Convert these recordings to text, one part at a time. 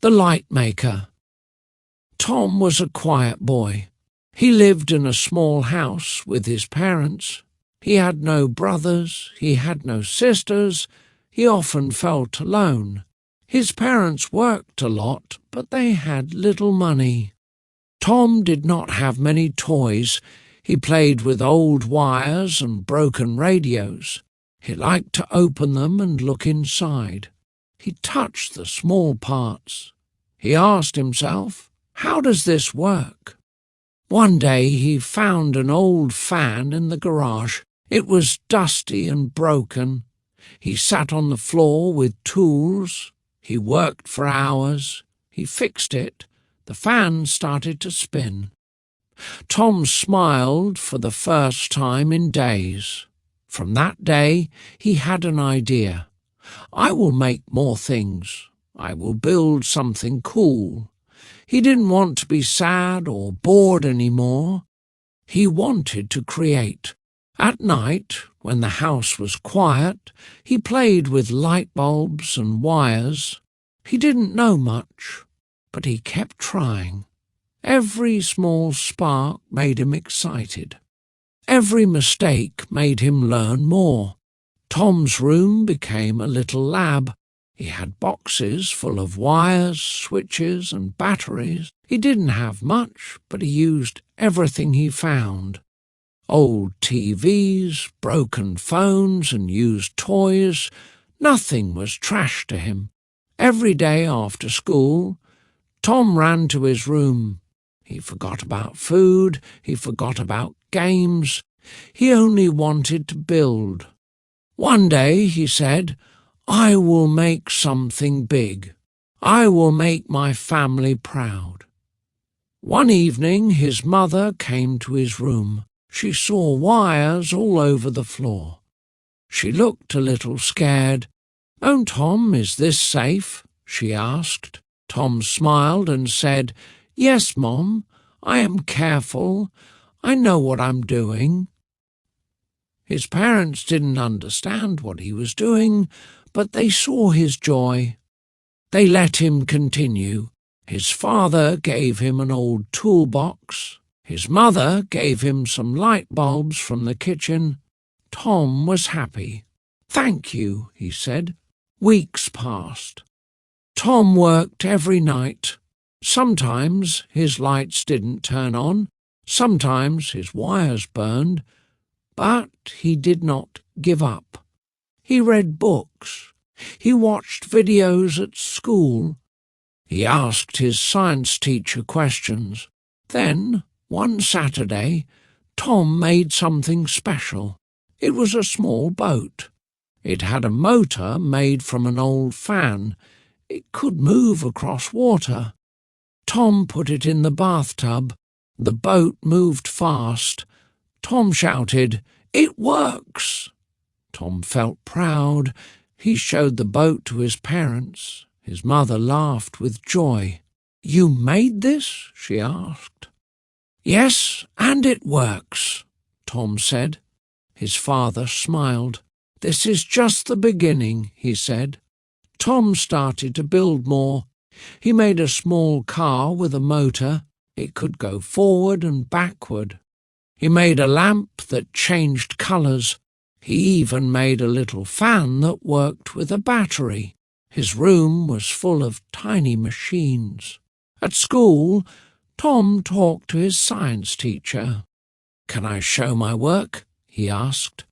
The Light Maker. Tom was a quiet boy. He lived in a small house with his parents. He had no brothers, he had no sisters, he often felt alone. His parents worked a lot, but they had little money. Tom did not have many toys. He played with old wires and broken radios. He liked to open them and look inside. He touched the small parts. He asked himself, "How does this work?" One day he found an old fan in the garage. It was dusty and broken. He sat on the floor with tools. He worked for hours. He fixed it. The fan started to spin. Tom smiled for the first time in days. From that day he had an idea. I will make more things. I will build something cool. He didn't want to be sad or bored anymore. He wanted to create. At night, when the house was quiet, he played with light bulbs and wires. He didn't know much, but he kept trying. Every small spark made him excited. Every mistake made him learn more. Tom's room became a little lab. He had boxes full of wires, switches, and batteries. He didn't have much, but he used everything he found. Old TVs, broken phones, and used toys. Nothing was trash to him. Every day after school, Tom ran to his room. He forgot about food. He forgot about games. He only wanted to build. One day he said, "I will make something big. I will make my family proud." One evening his mother came to his room. She saw wires all over the floor. She looked a little scared. "Oh, Tom, is this safe?" she asked. Tom smiled and said, "Yes, Mom, I am careful. I know what I'm doing." His parents didn't understand what he was doing, but they saw his joy. They let him continue. His father gave him an old toolbox. His mother gave him some light bulbs from the kitchen. Tom was happy. "Thank you," he said. Weeks passed. Tom worked every night. Sometimes his lights didn't turn on. Sometimes his wires burned. But he did not give up. He read books. He watched videos at school. He asked his science teacher questions. Then, one Saturday, Tom made something special. It was a small boat. It had a motor made from an old fan. It could move across water. Tom put it in the bathtub. The boat moved fast. Tom shouted, "It works!" Tom felt proud. He showed the boat to his parents. His mother laughed with joy. "You made this?" she asked. "Yes, and it works," Tom said. His father smiled. "This is just the beginning," he said. Tom started to build more. He made a small car with a motor. It could go forward and backward. He made a lamp that changed colours. He even made a little fan that worked with a battery. His room was full of tiny machines. At school, Tom talked to his science teacher. "Can I show my work?" he asked.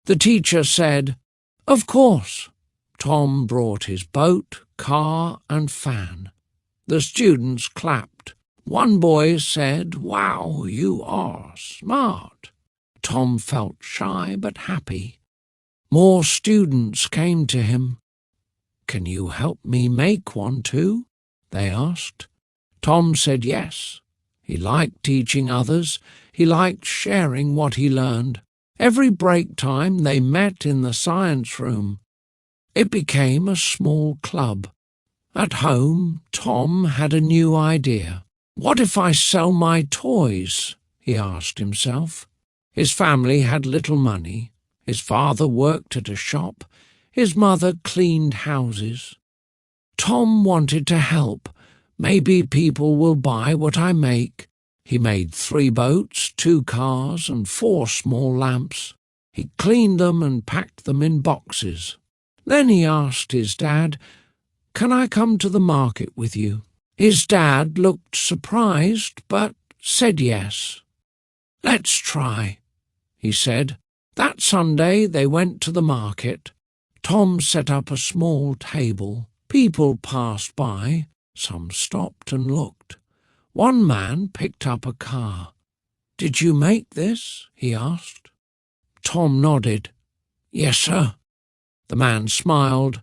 The teacher said, "Of course." Tom brought his boat, car, and fan. The students clapped. One boy said, "Wow, you are smart." Tom felt shy but happy. More students came to him. "Can you help me make one too?" they asked. Tom said yes. He liked teaching others. He liked sharing what he learned. Every break time they met in the science room. It became a small club. At home, Tom had a new idea. "What if I sell my toys?" he asked himself. His family had little money. His father worked at a shop. His mother cleaned houses. Tom wanted to help, Maybe people will buy what I make." He made 3 boats, 2 cars, and 4 small lamps. He cleaned them and packed them in boxes. Then he asked his dad, "Can I come to the market with you?" His dad looked surprised, but said yes. "Let's try," he said. That Sunday they went to the market. Tom set up a small table. People passed by. Some stopped and looked. One man picked up a car. "Did you make this?" he asked. Tom nodded. "Yes, sir." The man smiled.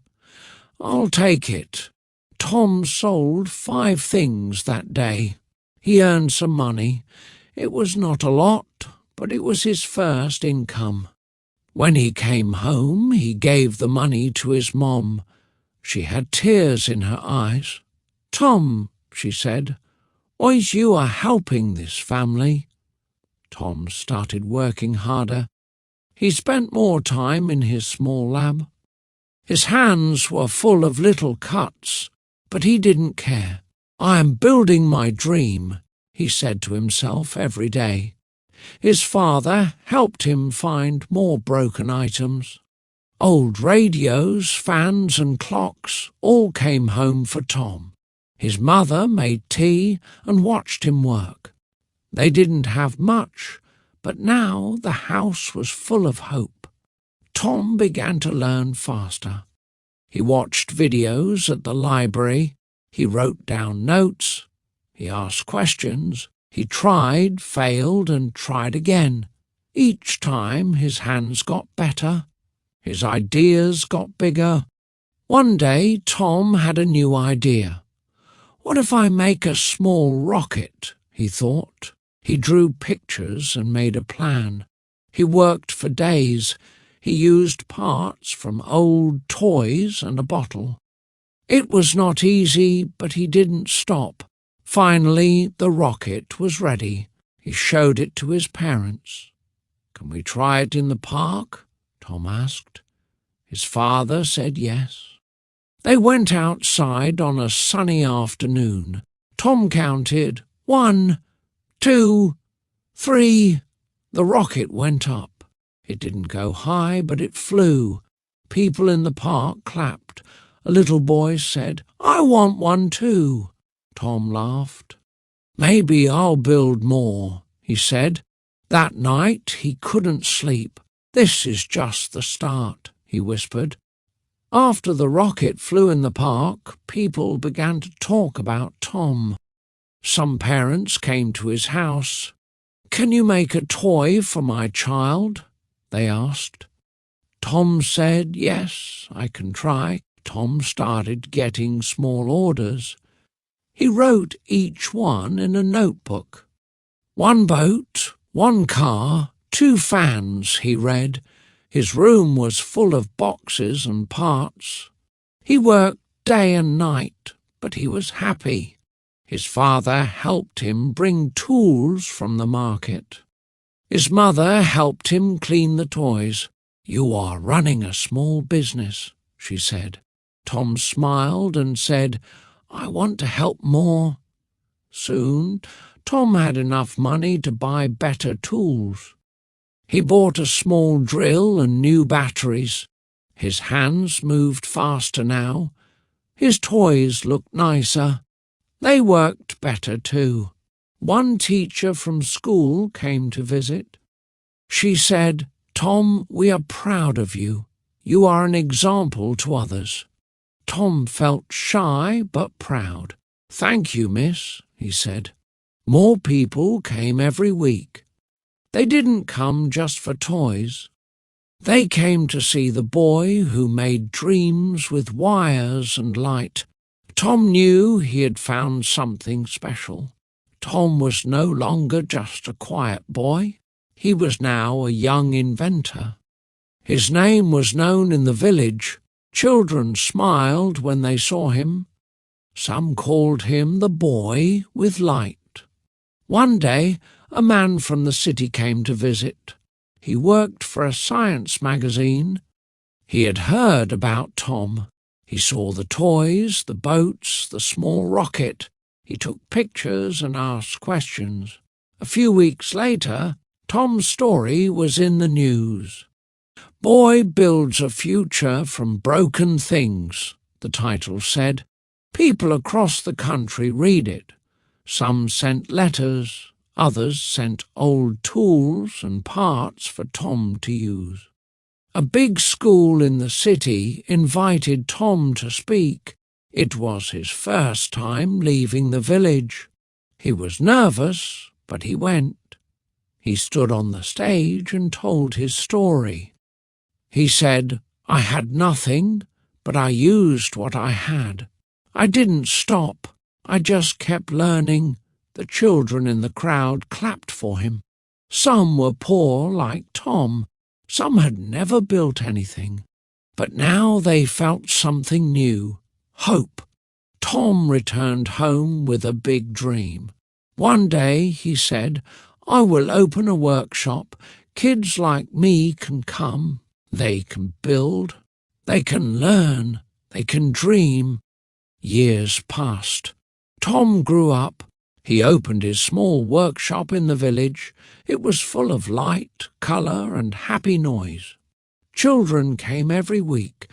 "I'll take it." Tom sold 5 things that day. He earned some money. It was not a lot, but it was his first income. When he came home, he gave the money to his mom. She had tears in her eyes. "Tom," she said, "oys you are helping this family." Tom started working harder. He spent more time in his small lab. His hands were full of little cuts, but he didn't care. "I am building my dream," he said to himself every day. His father helped him find more broken items. Old radios, fans and clocks all came home for Tom. His mother made tea and watched him work. They didn't have much, but now the house was full of hope. Tom began to learn faster. He watched videos at the library. He wrote down notes. He asked questions. He tried, failed, and tried again. Each time his hands got better. His ideas got bigger. One day Tom had a new idea. "What if I make a small rocket?" he thought. He drew pictures and made a plan. He worked for days. He used parts from old toys and a bottle. It was not easy, but he didn't stop. Finally, the rocket was ready. He showed it to his parents. "Can we try it in the park?" Tom asked. His father said yes. They went outside on a sunny afternoon. Tom counted 1, 2, 3. The rocket went up. It didn't go high, but it flew. People in the park clapped. A little boy said, "I want one too." Tom laughed. "Maybe I'll build more," he said. That night he couldn't sleep. "This is just the start," he whispered. After the rocket flew in the park, people began to talk about Tom. Some parents came to his house. "Can you make a toy for my child?" they asked. Tom said, "Yes, I can try." Tom started getting small orders. He wrote each one in a notebook. 1 boat, 1 car, 2 fans, he read. His room was full of boxes and parts. He worked day and night, but he was happy. His father helped him bring tools from the market. His mother helped him clean the toys. "You are running a small business," she said. Tom smiled and said, "I want to help more." Soon, Tom had enough money to buy better tools. He bought a small drill and new batteries. His hands moved faster now. His toys looked nicer. They worked better too. One teacher from school came to visit. She said, "Tom, we are proud of you. You are an example to others." Tom felt shy but proud. "Thank you, miss," he said. More people came every week. They didn't come just for toys. They came to see the boy who made dreams with wires and light. Tom knew he had found something special. Tom was no longer just a quiet boy. He was now a young inventor. His name was known in the village. Children smiled when they saw him. Some called him the boy with light. One day, a man from the city came to visit. He worked for a science magazine. He had heard about Tom. He saw the toys, the boats, the small rocket. He took pictures and asked questions. A few weeks later, Tom's story was in the news. "Boy builds a future from broken things," the title said. People across the country read it. Some sent letters, others sent old tools and parts for Tom to use. A big school in the city invited Tom to speak. It was his first time leaving the village. He was nervous, but he went. He stood on the stage and told his story. He said, "I had nothing, but I used what I had. I didn't stop. I just kept learning." The children in the crowd clapped for him. Some were poor like Tom. Some had never built anything. But now they felt something new. Hope. Tom returned home with a big dream. One day, he said, "I will open a workshop. Kids like me can come. They can build. They can learn. They can dream." Years passed. Tom grew up. He opened his small workshop in the village. It was full of light, colour, and happy noise. Children came every week.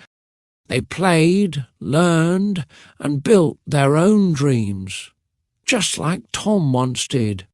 They played, learned, and built their own dreams, just like Tom once did.